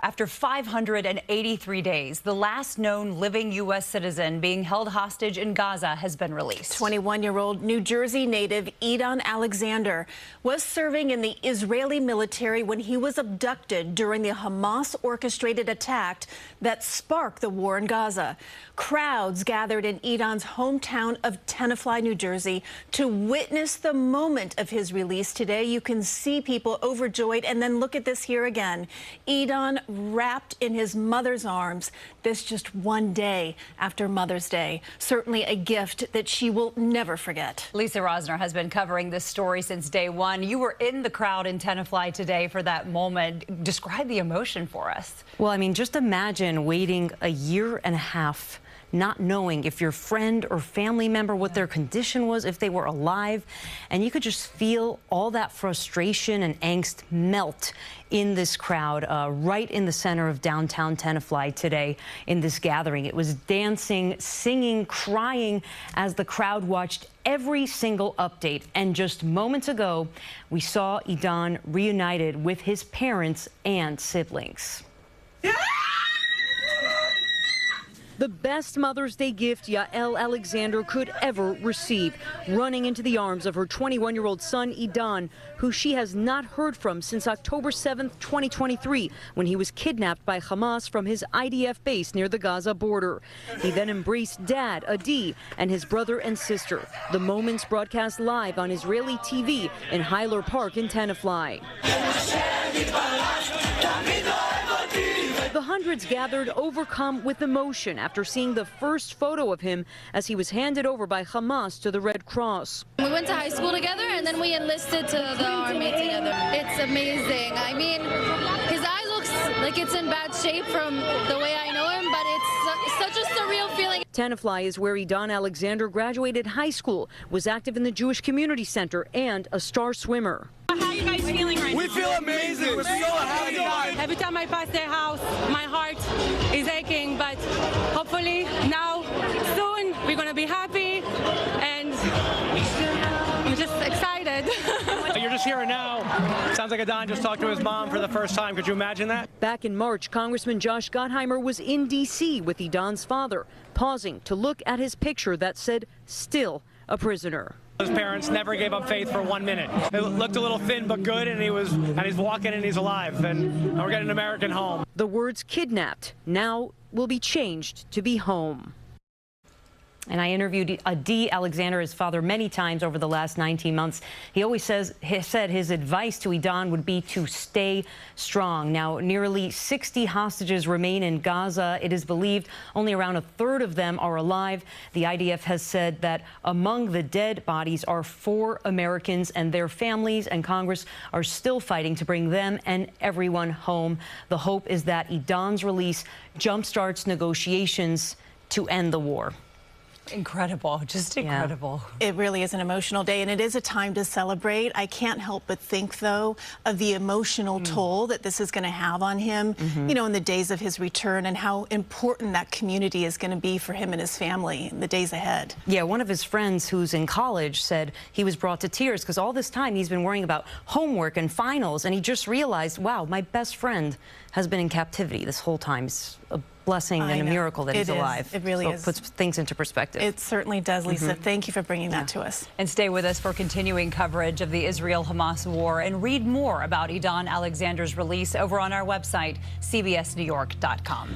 After 583 days, the last known living U.S. citizen being held hostage in Gaza has been released. 21-year-old New Jersey native Edan Alexander was serving in the Israeli military when he was abducted during the Hamas-orchestrated attack that sparked the war in Gaza. Crowds gathered in Edan's hometown of Tenafly, New Jersey, to witness the moment of his release today. You can see people overjoyed, and then look at this here again. Edan wrapped in his mother's arms. This just one day after Mother's Day. Certainly a gift that she will never forget. Lisa Rozner has been covering this story since day one. You were in the crowd in Tenafly today for that moment. Describe the emotion for us. Well, I mean, just imagine waiting a year and a half, not knowing if your friend or family member, what their condition was, if they were alive. And you could just feel all that frustration and angst melt in this crowd right in the center of downtown Tenafly today in this gathering. It was dancing, singing, crying as the crowd watched every single update. And just moments ago, we saw Edan reunited with his parents and siblings. The best Mother's Day gift Edan Alexander could ever receive, running into the arms of her 21-year-old son, Edan, who she has not heard from since October 7th, 2023, when he was kidnapped by Hamas from his IDF base near the Gaza border. He then embraced Dad, Adi, and his brother and sister. The moments broadcast live on Israeli TV in Hyler Park in Tenafly. The hundreds gathered overcome with emotion after seeing the first photo of him as he was handed over by Hamas to the Red Cross. We went to high school together and then we enlisted to the army together. It's amazing. I mean, his eye looks like it's in bad shape from the way I know him, but it's such a surreal feeling. Tenafly is where Edan Alexander graduated high school, was active in the Jewish Community Center, and a star swimmer. How are you guys feeling right now? We feel amazing. We're so happy. Every time I pass their house, my heart is aching, but hopefully now, soon, we're going to be happy, and I'm just excited. You're just here now. Sounds like Edan just talked to his mom for the first time. Could you imagine that? Back in March, Congressman Josh Gottheimer was in D.C. with Edan's father, pausing to look at his picture that said, "Still a prisoner." His parents never gave up faith for 1 minute. It looked a little thin but good, and he's walking and he's alive, and we're getting an American home. The words "kidnapped" now will be changed to be "home." And I interviewed Edan Alexander, his father, many times over the last 19 months. He always said his advice to Edan would be to stay strong. Now, nearly 60 hostages remain in Gaza. It is believed only around a third of them are alive. The IDF has said that among the dead bodies are 4 Americans and their families, and Congress are still fighting to bring them and everyone home. The hope is that Edan's release jumpstarts negotiations to end the war. Incredible, just incredible. It really is an emotional day, and it is a time to celebrate. I can't help but think, though, of the emotional toll that this is going to have on him, you know, in the days of his return, and how important that community is going to be for him and his family in the days ahead. Yeah, one of his friends who's in college said he was brought to tears because all this time he's been worrying about homework and finals, and he just realized, wow, my best friend has been in captivity this whole time. It's a blessing and a miracle that he's alive. It really is. It puts things into perspective. It certainly does, Lisa. Thank you for bringing that to us. And stay with us for continuing coverage of the Israel-Hamas war, and read more about Edan Alexander's release over on our website, cbsnewyork.com.